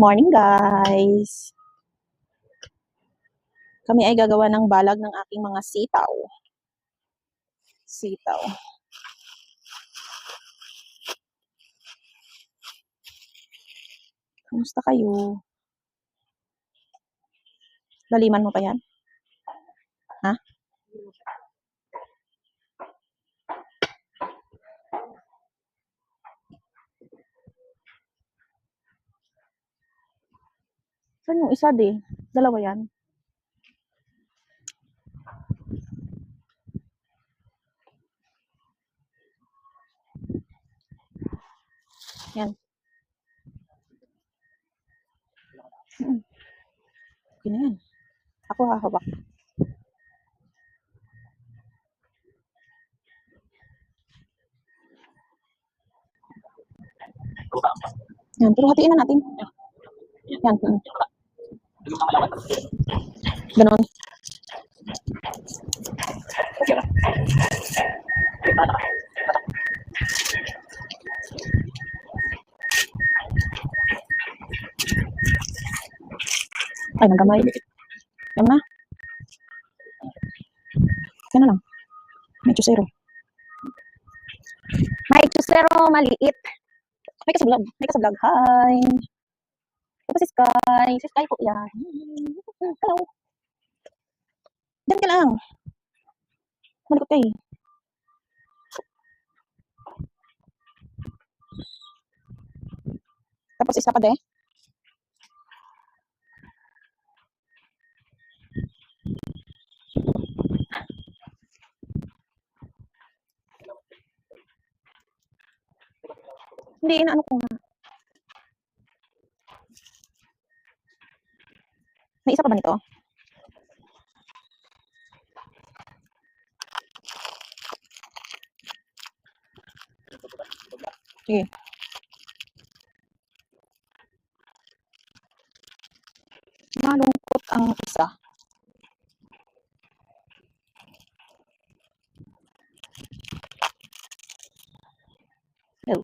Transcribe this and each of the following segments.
Morning guys! Kami ay gagawa ng balag ng aking mga sitaw. Sitaw. Kamusta kayo? Laliman mo pa yan? Ha? Saan yung isa di? Dalawa yan. Yan. Okay na yan. Ako hahawak. Yan, pero hatiin na natin. Yan. Ganon. Ay, nagamay. Yan na. Yan na lang. May chusero. May chusero maliit. May kasablog. May kasablog. Hi! Ito si Sky. Si Sky po yan. Hello. Diyan ka lang. Malikot ka eh. Tapos isa pa de. Hindi, inaano ko nga. May isa pa ba nito? Sige. Malungkot ang isa. Oh.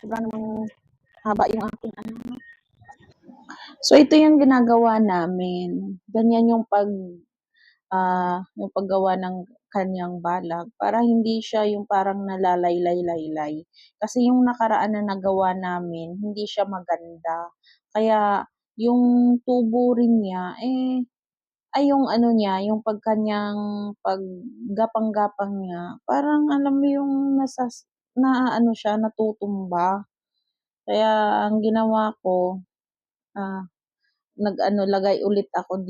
Sobra namang haba yung aking ano. So, ito yung ginagawa namin. Ganyan yung yung paggawa ng kanyang balag para hindi siya yung parang nalalaylay-laylay. Kasi yung nakaraan na nagawa namin, hindi siya maganda. Kaya, yung tubo rin niya, ay yung ano niya, yung paggapang-gapang niya, parang alam mo yung ano siya, natutumba. Kaya, ang ginawa ko, lagay ulit ako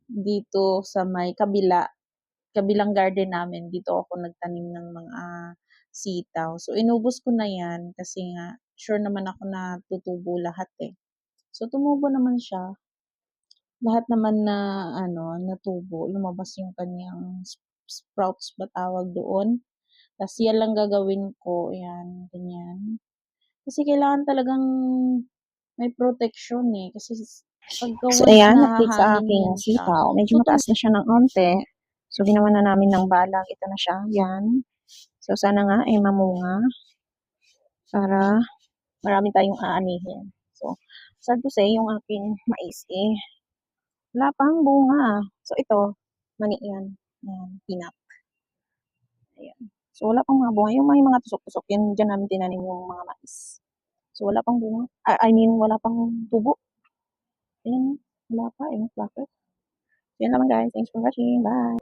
dito sa may kabilang garden namin. Dito ako nagtanim ng mga sitaw. So, inubos ko na yan kasi nga, sure naman ako na tutubo lahat eh. So, tumubo naman siya. Lahat naman na, natubo. Lumabas yung kanyang sprouts ba tawag doon. Tapos, yan lang gagawin ko. Yan, ganyan. Kasi kailangan talagang may protection eh. Kasi pagka So, once ayan, na naklik sa hahangin aking yan siya, sitaw. Medyo mataas na siya ng onte. So, ginawa na namin ng balag. Ito na siya. Yan. So, sana nga ay mamunga para marami tayong aanihin. So, sad to say, yung aking mais wala pang bunga. So, ito, mani yan. Yan, peanut. Ayan. So, wala pang mga bunga. Yung may mga tusok-tusok, yan, dyan namin tinanim yung mga mais. So, wala pang bunga. Wala pang tubo. Ayan, wala pa. Bakit? Yan naman guys. Thanks for watching. Bye!